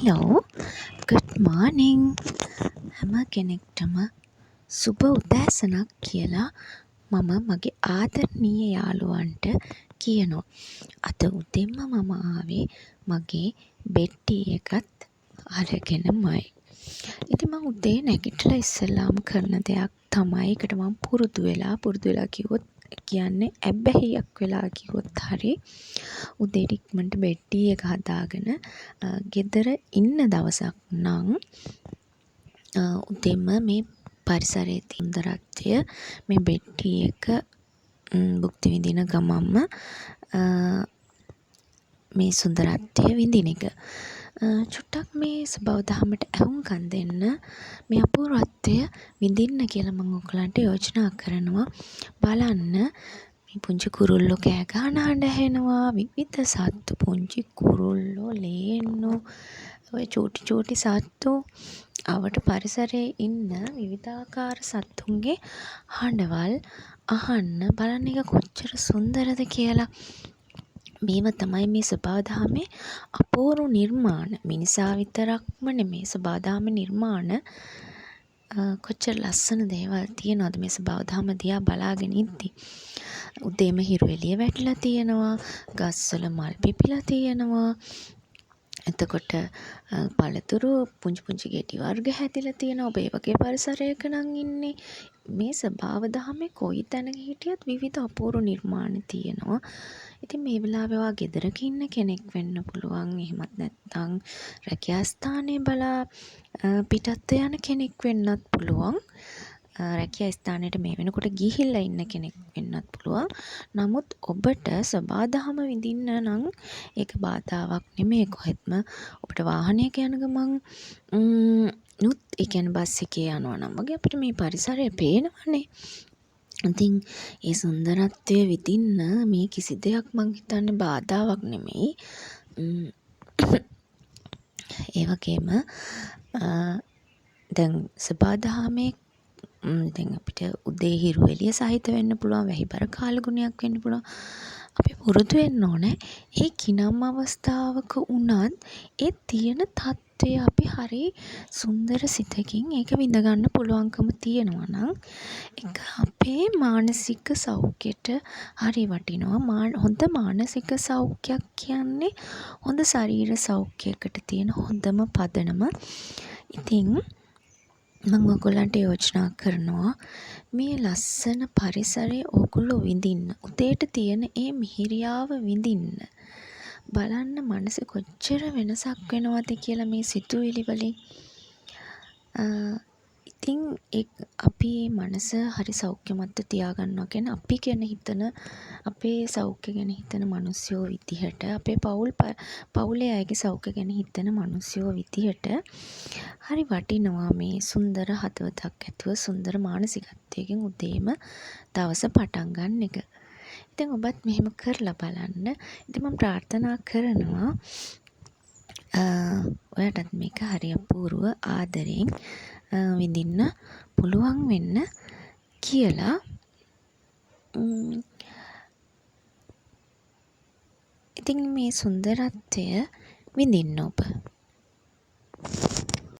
Hello, good morning. හැම කෙනෙක්ටම සුබ උදෑසනක් කියලා මම මගේ ආදරණීය යාළුවන්ට කියනවා. අද උදෙන්ම මම ආවේ මගේ බෙට්ටි එකත් අරගෙනමයි. ඉතින් මම උදේ නැගිටලා ඉස්සෙල්ලාම කරන දෙයක් තමයි ඒකට මම පුරුදු වෙලා කිව්වොත් කියන්නේ ඇබ්බැහියක් වෙලා කිව්වොත් හරි උදේට ඉක්මනට බෙට්ටි එක හදාගෙන ගෙදර ඉන්න දවසක් නම් උදෙන්ම මේ පරිසරයේ සුන්දරත්වය මේ බෙට්ටි එක භුක්ති විඳින ගමන්ම මේ සුන්දරත්වය විඳින එක. චුට්ටක් මේ ස්වභාව දහමට ඇහුම්කන් දෙන්න මේ අපූර්වත්වය විඳින්න කියලා මම ඔයගලන්ට යෝජනා කරනවා. බලන්න මේ පුංචි කුරුල්ලෝ කෑ ගහන හඬ ඇහෙනවා, විවිධ සත්තු, පුංචි කුරුල්ලෝ, ලේන්නෝ, ඔය චූටි සත්තු, අවට පරිසරයේ ඉන්න විවිධාකාර සත්තුන්ගේ හඬවල් අහන්න බලන්න එක කොච්චර සුන්දරද කියලා. මේව තමයි මේ ස්වභාව දහමේ අපූර්ව නිර්මාණ. මිනිසා විතරක්ම නෙමේ ස්වභාව දහමේ නිර්මාණ කොච්චර ලස්සන දේවල් තියෙනවද මේ ස්වභාව දහම දිහා බලාගෙන ඉද්දි. උදේම හිරු එළිය වැටිලා තියෙනවා, ගස්වල මල් පිපිලා තියෙනවා. එතකොට පළතුරු පුංචි ගෙඩි වර්ග හැදිලා තියෙනවා. ඔබ ඒ වගේ පරිසරයක නම් ඉන්නේ. මේ ස්වභාව දහමේ කොයි තැනක හිටියත් විවිධ අපූර්ව නිර්මාණ තියෙනවා. ඉතින් මේ වෙලාවේ ඔයා ගෙදරක ඉන්න කෙනෙක් වෙන්න පුළුවන්. එහෙමත් නැත්නම් රැකියා ස්ථානයේ බලා පිටත් යන කෙනෙක් වෙන්නත් පුළුවන්. රැකියා ස්ථානයට මේ වෙනකොට ගිහිල්ලා ඉන්න කෙනෙක් වෙන්නත් පුළුවන්. නමුත් ඔබට ස්වභාව දහම විඳින්න නම් ඒක බාධාවක් නෙමෙයි. කොහෙත්ම ඔබට වාහනයක යන ගමන් නුත් ඒ කියන්නේ බස් එකේ යනවා නම් වගේ අපිට මේ පරිසරය පේනවනේ. ඉතින් ඒ සුන්දරත්වය විඳින්න මේ කිසි දෙයක් මං හිතන්නේ බාධාවක් නෙමෙයි. ඒ වගේම දැන් ස්වභාව දහමේ දැන් අපිට උදේ හිරු එළිය සහිත වෙන්න පුළුවන්, වැහිබර කාලගුණයක් වෙන්න පුළුවන්. අපි පුරුදු වෙන්න ඕනේ ඒ කිනම් අවස්ථාවක වුණත් ඒ තියෙන තත්ත්වය අපි හරි සුන්දර සිතකින් ඒක විඳ ගන්න පුළුවන්කම තියෙනවා නම් ඒක අපේ මානසික සෞඛ්‍යයට හරි වටිනවා. හොඳ මානසික සෞඛ්‍යයක් කියන්නේ හොඳ ශරීර සෞඛ්‍යයකට තියෙන හොඳම පදනම. ඉතින් මම ඔයගොල්ලන්ට යෝජනා කරනවා මේ ලස්සන පරිසරය ඕගොල්ලෝ විඳින්න. උදේට තියෙන ඒ මිහිරියාව විඳින්න. බලන්න මනසේ කොච්චර වෙනසක් වෙනවද කියලා මේ සිතුවිලි වලින්. ඉතින් අපි මනස හරි සෞඛ්‍යමත්ව තියාගන්නවා කියන්නේ අපි ගැන හිතන, අපේ සෞඛ්‍ය ගැන හිතන මිනිස්සුયો විදිහට, අපේ පවුලේ අයගේ සෞඛ්‍ය ගැන හිතන මිනිස්සුયો විදිහට හරි වටිනවා මේ සුන්දර හදවතක් ඇතුව සුන්දර මානසිකත්වයකින් උදේම දවස පටන් ගන්න එක. ඉතින් ඔබත් මෙහෙම කරලා බලන්න. ඉතින් මම ප්‍රාර්ථනා කරනවා ඔයාටත් මේක හරි අපූර්ව ආදරෙන් විඳින්න පුළුවන් වෙන්න කියලා. ඉතින් මේ සුන්දරත්වය විඳින්න ඔබ